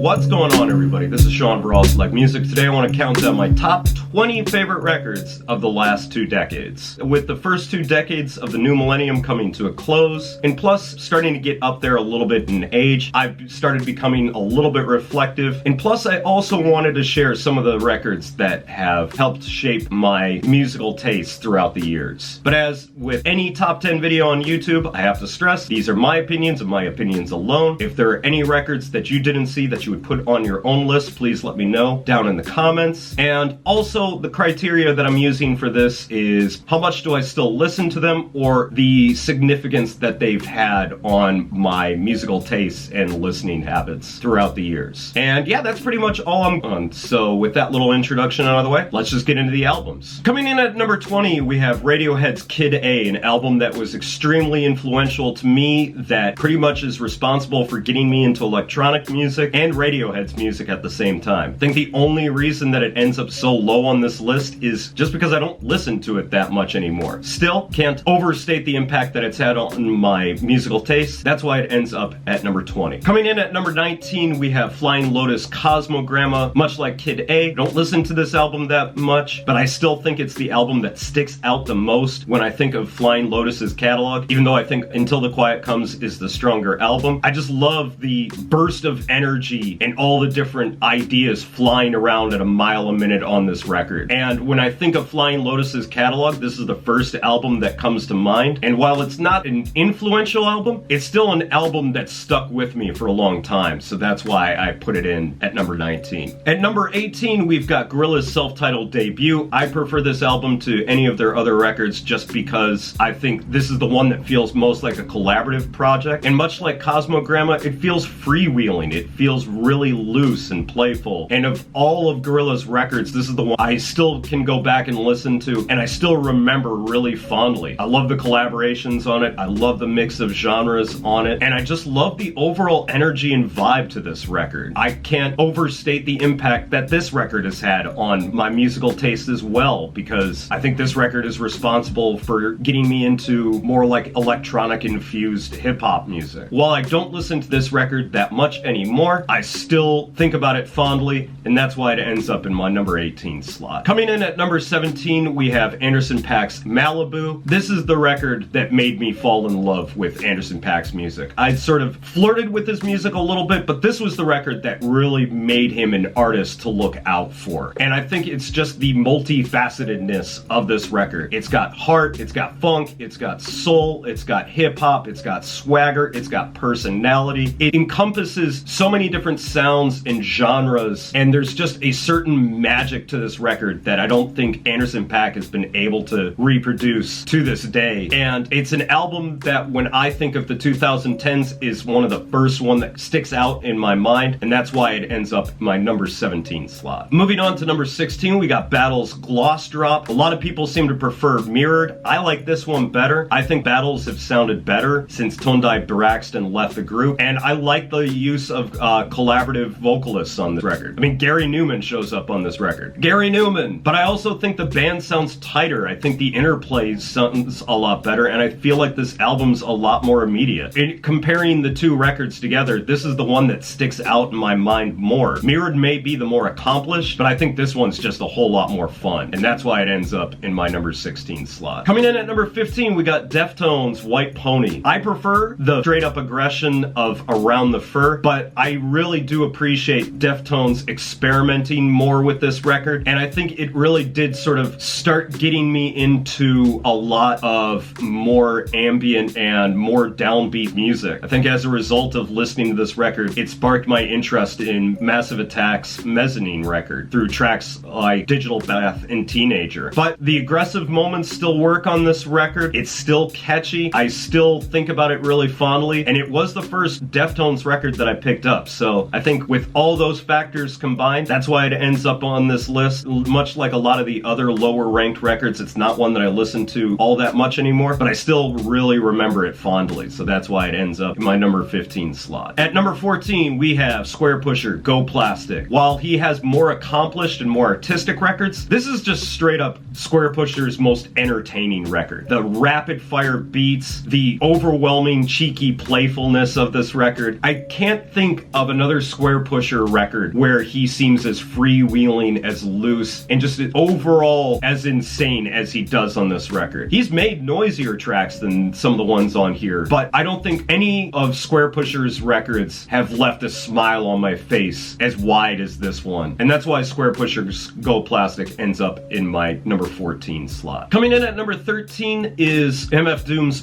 What's going on, everybody? This is Sean for All Select Music. Today I want to count down my top 20 favorite records of the last 2 decades. With the first 2 decades of the new millennium coming to a close, and plus starting to get up there a little bit in age, I've started becoming a little bit reflective, and plus I also wanted to share some of the records that have helped shape my musical tastes throughout the years. But as with any top 10 video on YouTube, I have to stress, these are my opinions and my opinions alone. If there are any records that you didn't see that you would put on your own list, please let me know down in the comments. And also, the criteria that I'm using for this is how much do I still listen to them, or the significance that they've had on my musical tastes and listening habits throughout the years. And yeah, that's pretty much all I'm on. So with that little introduction out of the way, let's just get into the albums. Coming in at number 20, we have Radiohead's Kid A, an album that was extremely influential to me, that pretty much is responsible for getting me into electronic music and Radiohead's music at the same time. I think the only reason that it ends up so low on this list is just because I don't listen to it that much anymore. Still, can't overstate the impact that it's had on my musical tastes. That's why it ends up at number 20. Coming in at number 19, we have Flying Lotus Cosmogramma. Much like Kid A, don't listen to this album that much, but I still think it's the album that sticks out the most when I think of Flying Lotus's catalog, even though I think Until the Quiet Comes is the stronger album. I just love the burst of energy and all the different ideas flying around at a mile a minute on this record. And when I think of Flying Lotus's catalog, this is the first album that comes to mind. And while it's not an influential album, it's still an album that stuck with me for a long time. So that's why I put it in at number 19. At number 18, we've got Gorillaz' self-titled debut. I prefer this album to any of their other records just because I think this is the one that feels most like a collaborative project. And much like Cosmogramma, it feels freewheeling. It feels really loose and playful. And of all of Gorillaz' records, this is the one I still can go back and listen to, and I still remember really fondly. I love the collaborations on it. I love the mix of genres on it. And I just love the overall energy and vibe to this record. I can't overstate the impact that this record has had on my musical taste as well, because I think this record is responsible for getting me into more like electronic infused hip-hop music. While I don't listen to this record that much anymore, I still think about it fondly, and that's why it ends up in my number 18 slot. Coming in at number 17, we have Anderson .Paak's Malibu. This is the record that made me fall in love with Anderson .Paak's music. I'd sort of flirted with his music a little bit, but this was the record that really made him an artist to look out for. And I think it's just the multifacetedness of this record. It's got heart, it's got funk, it's got soul, it's got hip-hop, it's got swagger, it's got personality. It encompasses so many different sounds and genres, and there's just a certain magic to this record that I don't think Anderson .Paak has been able to reproduce to this day. And it's an album that when I think of the 2010s is one of the first one that sticks out in my mind, and that's why it ends up in my number 17 slot. Moving on to number 16, we got Battles' Gloss Drop. A lot of people seem to prefer Mirrored. I like this one better. I think Battles have sounded better since Tondai Braxton left the group, and I like the use of collaborative vocalists on this record. I mean, Gary Newman shows up on this record. Gary Newman! But I also think the band sounds tighter. I think the interplay sounds a lot better, and I feel like this album's a lot more immediate. Comparing the 2 records together, this is the one that sticks out in my mind more. Mirrored may be the more accomplished, but I think this one's just a whole lot more fun, and that's why it ends up in my number 16 slot. Coming in at number 15, we got Deftones' White Pony. I prefer the straight-up aggression of Around the Fur, but I really do appreciate Deftones experimenting more with this record, and I think it really did sort of start getting me into a lot of more ambient and more downbeat music. I think as a result of listening to this record, it sparked my interest in Massive Attack's Mezzanine record through tracks like Digital Bath and Teenager. But the aggressive moments still work on this record. It's still catchy. I still think about it really fondly, and it was the first Deftones record that I picked up. So I think with all those factors combined, that's why it ends up on this list. Much like a lot of the other lower ranked records, it's not one that I listen to all that much anymore, but I still really remember it fondly. So that's why it ends up in my number 15 slot. At number 14, we have Squarepusher, Go Plastic. While he has more accomplished and more artistic records, this is just straight up Squarepusher's most entertaining record. The rapid fire beats, the overwhelming cheeky playfulness of this record. I can't think of another another Square Pusher record where he seems as freewheeling, as loose, and just overall as insane as he does on this record. He's made noisier tracks than some of the ones on here, but I don't think any of Square Pusher's records have left a smile on my face as wide as this one. And that's why Square Pusher's Go Plastic ends up in my number 14 slot. Coming in at number 13 is MF Doom's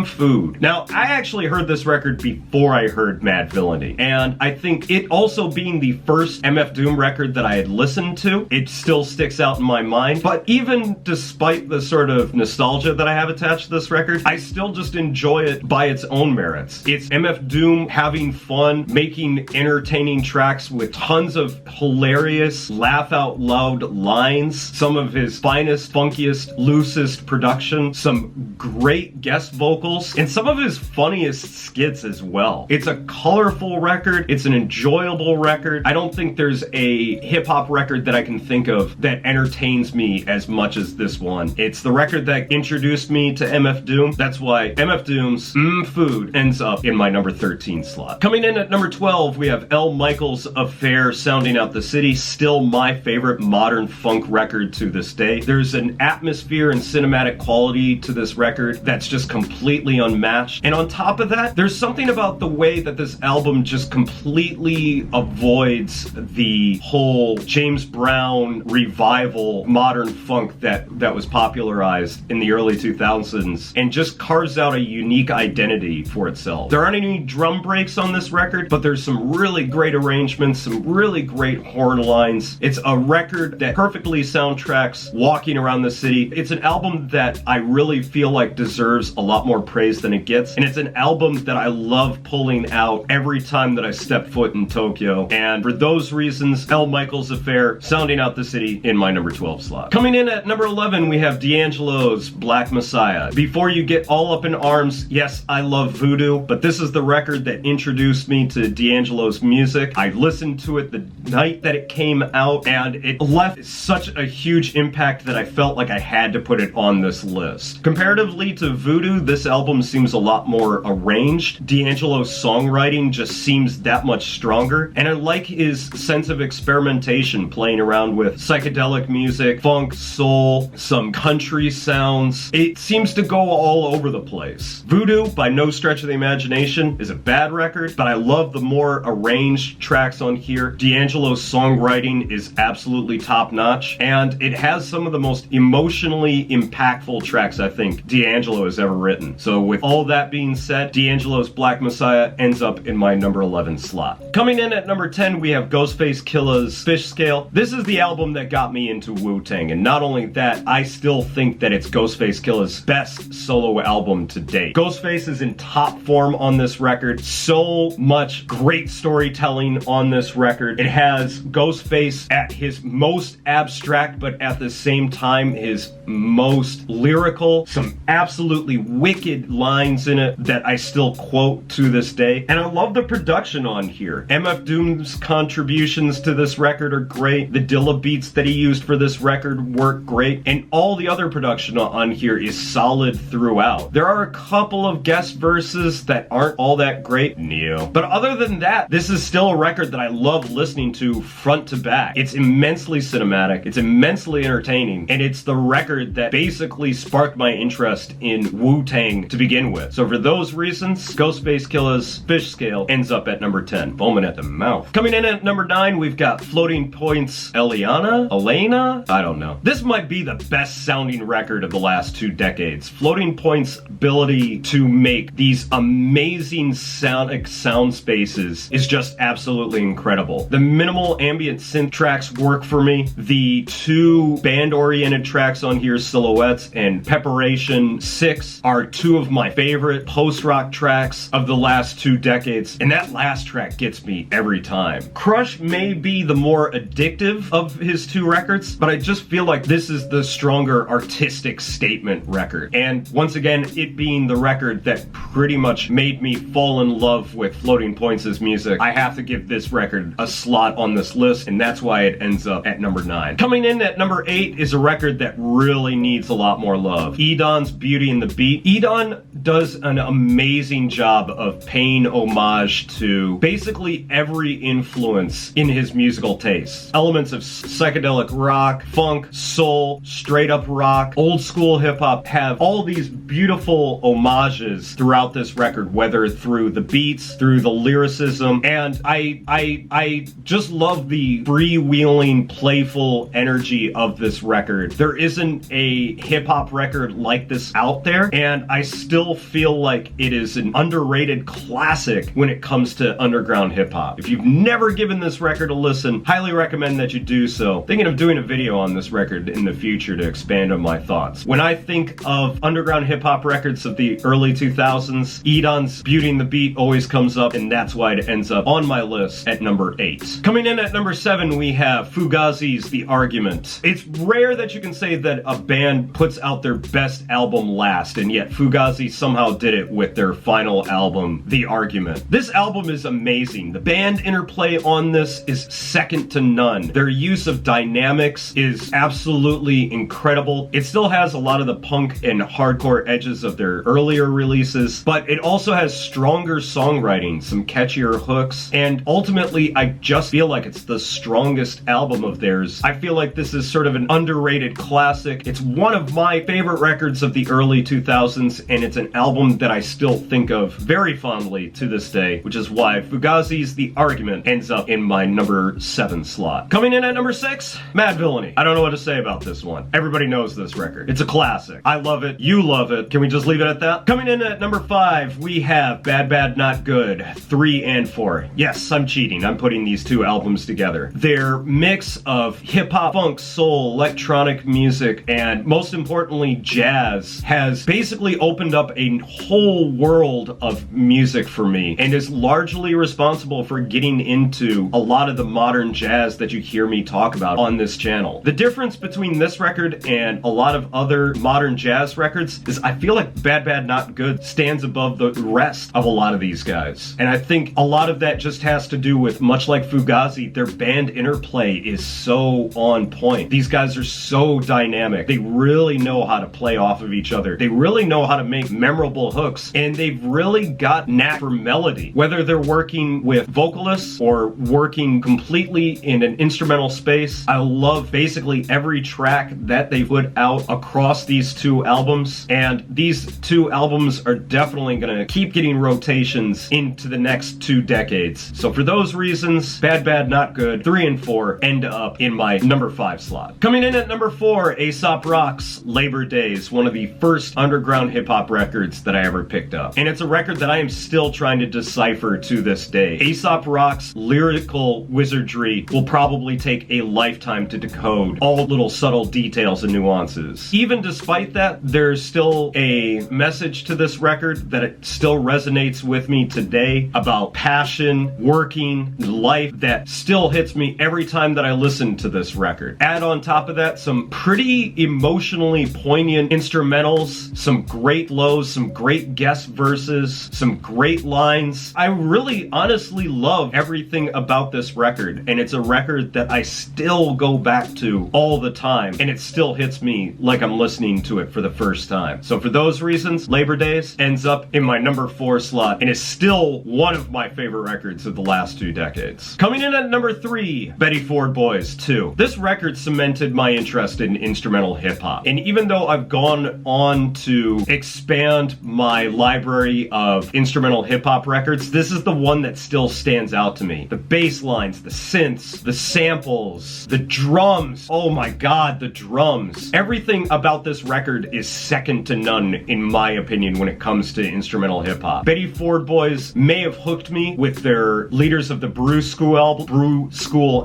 Food. Now, I actually heard this record before I heard Mad Villainy, and I think it also being the first MF Doom record that I had listened to, it still sticks out in my mind. But even despite the sort of nostalgia that I have attached to this record, I still just enjoy it by its own merits. It's MF Doom having fun, making entertaining tracks with tons of hilarious, laugh out loud lines, some of his finest, funkiest, loosest production, some great guest vocals, and some of his funniest skits as well. It's a colorful record, it's an enjoyable record. I don't think there's a hip-hop record that I can think of that entertains me as much as this one. It's the record that introduced me to MF Doom. That's why MF Doom's Food ends up in my number 13 slot. Coming in at number 12, we have L. Michaels' Affair, Sounding Out the City, still my favorite modern funk record to this day. There's an atmosphere and cinematic quality to this record that's just completely unmatched. And on top of that, there's something about the way that this album just completely avoids the whole James Brown revival modern funk that was popularized in the early 2000s, and just carves out a unique identity for itself. There aren't any drum breaks on this record, but there's some really great arrangements, some really great horn lines. It's a record that perfectly soundtracks walking around the city. It's an album that I really feel like deserves a lot more praise than it gets, and it's an album that I love pulling out every time that I step foot in Tokyo. And for those reasons, L. Michaels' Affair, Sounding Out the City, in my number 12 slot. Coming in at number 11, we have D'Angelo's Black Messiah. Before you get all up in arms, yes, I love Voodoo, but this is the record that introduced me to D'Angelo's music. I listened to it the night that it came out, and it left such a huge impact that I felt like I had to put it on this list. Comparatively to Voodoo, this album seems a lot more arranged. D'Angelo's songwriting just seems that much stronger, and I like his sense of experimentation, playing around with psychedelic music, funk, soul, some country sounds. It seems to go all over the place. Voodoo, by no stretch of the imagination, is a bad record, but I love the more arranged tracks on here. D'Angelo's songwriting is absolutely top-notch, and it has some of the most emotionally impactful tracks I think D'Angelo has ever written. So with all that being said, D'Angelo's Black Messiah ends up in my number 11 slot. Coming in at number 10, we have Ghostface Killah's Fish Scale. This is the album that got me into Wu-Tang, and not only that, I still think that it's Ghostface Killah's best solo album to date. Ghostface is in top form on this record. So much great storytelling on this record. It has Ghostface at his most abstract, but at the same time his most lyrical. Some absolutely wicked lines in it that I still quote to this day. And I love the production on here. MF Doom's contributions to this record are great. The Dilla beats that he used for this record work great. And all the other production on here is solid throughout. There are a couple of guest verses that aren't all that great. Neo. But other than that, this is still a record that I love listening to front to back. It's immensely cinematic. It's immensely entertaining. And it's the record that basically sparked my interest in Wu-Tang to begin with. So for those reasons, Ghostface Killah's Fish Scale ends up at number 10. Foaming at the mouth. Coming in at number 9, we've got Floating Points Elena? I don't know. This might be the best sounding record of the last 2 decades. Floating Point's ability to make these amazing sonic sound spaces is just absolutely incredible. The minimal ambient synth tracks work for me. The 2 band-oriented tracks on here, Silhouettes and Preparation 6, are 2 of my favorite post-rock tracks of the last 2 decades, and that last track gets me every time. Crush may be the more addictive of his 2 records, but I just feel like this is the stronger artistic statement record. And once again, it being the record that pretty much made me fall in love with Floating Points' music, I have to give this record a slot on this list, and that's why it ends up at number 9. Coming in at number 8 is a record that really needs a lot more love. Edon's Beauty and the Beat. Edon does an amazing job of paying homage to basically every influence in his musical taste. Elements of psychedelic rock, funk, soul, straight up rock, old school hip hop have all these beautiful homages throughout this record, whether through the beats, through the lyricism, and I just love the freewheeling, playful energy of this record. There isn't a hip hop record like this out there, and I still feel like it is an underrated classic when it comes to underground hip hop. If you've never given this record a listen, highly recommend that you do so. Thinking of doing a video on this record in the future to expand on my thoughts. When I think of underground hip hop records of the early 2000s, Edon's Beauty and the Beat always comes up, and that's why it ends up on my list at number 8. Coming in at number 7, we have Fugazi's The Argument. It's rare that you can say that a band puts out their best album last, and yet Fugazi somehow did it with their final album, The Argument. This album is amazing. The band interplay on this is second to none. Their use of dynamics is absolutely incredible. It still has a lot of the punk and hardcore edges of their earlier releases, but it also has stronger songwriting, some catchier hooks, and ultimately I just feel like it's the strongest album of theirs. I feel like this is sort of an underrated classic. It's one of my favorite records of the early 2000s, and it's an album that I still think of very fondly to this day, which is why Fugazi's The Argument ends up in my number 7 slot. Coming in at number 6, Mad Villainy. I don't know what to say about this one. Everybody knows this record. It's a classic. I love it. You love it. Can we just leave it at that? Coming in at number 5, we have Bad Bad Not Good, 3 and 4. Yes, I'm cheating. I'm putting these two albums together. Their mix of hip-hop, funk, soul, electronic music, and most importantly, jazz has basically opened up a whole world of music for me, and is largely responsible for getting into a lot of the modern jazz that you hear me talk about on this channel. The difference between this record and a lot of other modern jazz records is I feel like Bad Bad Not Good stands above the rest of a lot of these guys. And I think a lot of that just has to do with, much like Fugazi, their band interplay is so on point. These guys are so dynamic. They really know how to play off of each other. They really know how to make memorable hooks, and they've really got knack for melody. Whether they're working with vocalists or working completely in an instrumental space, I love basically every track that they put out across these two albums, and these two albums are definitely gonna keep getting rotations into the next 2 decades. So for those reasons, Bad Bad Not Good, 3 and 4 end up in my number 5 slot. Coming in at number 4, Aesop Rock's Labor Days, one of the first underground hip-hop records that I ever picked up. And it's a record that I am still trying to decipher to this day. Aesop Rock's lyrical wizardry will probably take a lifetime to decode all little subtle details and nuances. Even despite that, there's still a message to this record that it still resonates with me today about passion, working, life, that still hits me every time that I listen to this record. Add on top of that some pretty emotionally poignant instrumentals, some great lows, some great guest verses, some great lines. I really honestly love everything about this record, and it's a record that I still go back to all the time, and it still hits me like I'm listening to it for the first time. So for those reasons, Labor Days ends up in my number 4 slot, and is still one of my favorite records of the last 2 decades. Coming in at number 3, Betty Ford Boys 2. This record cemented my interest in instrumental hip-hop, and even though I've gone on to expand my library of instrumental hip-hop records, this is the one that still stands out to me. The bass lines, the synths, the samples, the drums. Oh my god, the drums. Everything about this record is second to none, in my opinion, when it comes to instrumental hip-hop. Betty Ford Boys may have hooked me with their Leaders of the Brew School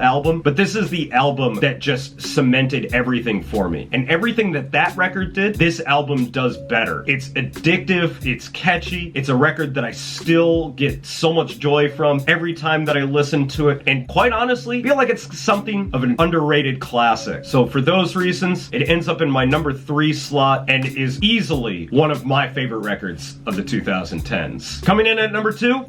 album, but this is the album that just cemented everything for me. And everything that that record did, this album does better. It's addictive, it's catchy, it's a record that I still get so much joy from every time that I listen to it, and quite honestly, I feel like it's something of an underrated classic. So for those reasons, it ends up in my number 3 slot, and is easily one of my favorite records of the 2010s. Coming in at number 2,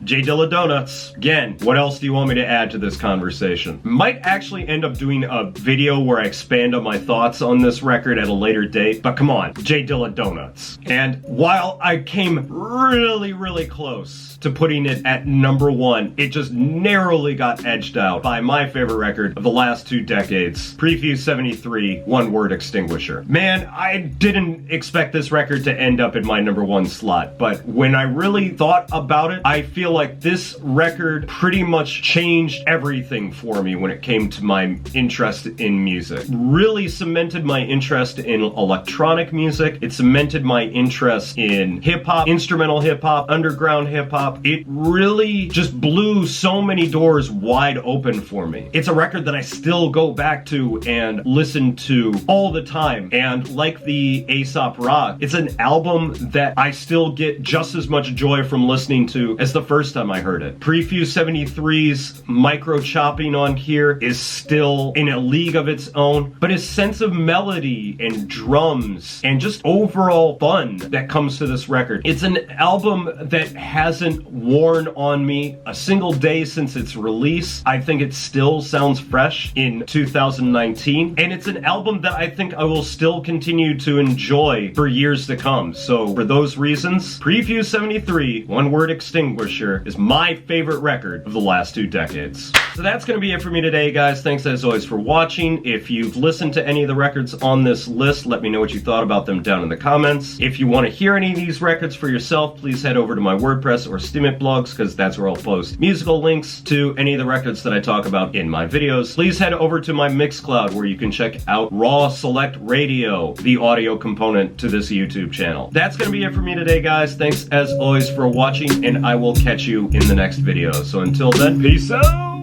J Dilla Donuts. Again, what else do you want me to add to this conversation? Might actually end up doing a video where I expand on my thoughts on this record at a later date, but come on, J Dilla Donuts. And while I came really close to putting it at number 1, it just narrowly got edged out by my favorite record of the last 2 decades, Prefuse 73, One Word Extinguisher. Man, I didn't expect this record to end up in my number 1 slot, but when I really thought about it, I feel like this record pretty much changed everything for me when it came to my interest in music. Really cemented my interest in electronic music. It cemented my interest in hip-hop, instrumental hip-hop, underground hip-hop. It really just blew so many doors wide open for me. It's a record that I still go back to and listen to all the time. And like the Aesop Rock, it's an album that I still get just as much joy from listening to as the first time I heard it. Prefuse 73's micro chopping on here is still in a league of its own, but his sense of melody and drums and just overall fun that comes to this record. It's an album that hasn't worn on me a single day since its release. I think it still sounds fresh in 2019, and it's an album that I think I will still continue to enjoy for years to come. So for those reasons, Prefuse 73, One Word Extinguisher, is my favorite record of the last 2 decades. So that's going to be it for me today, guys. Thanks as always for watching. If you've listened to any of the records on this list, let me know what you thought about them down in the comments. If you want to hear any of these records for yourself, please head over to my WordPress or Steemit blogs, because that's where I'll post musical links to any of the records that I talk about in my videos. Please head over to my Mixcloud, where you can check out Raw Select Radio, the audio component to this YouTube channel. That's going to be it for me today, guys. Thanks as always for watching, and I will catch you in the next video. So until then, peace out!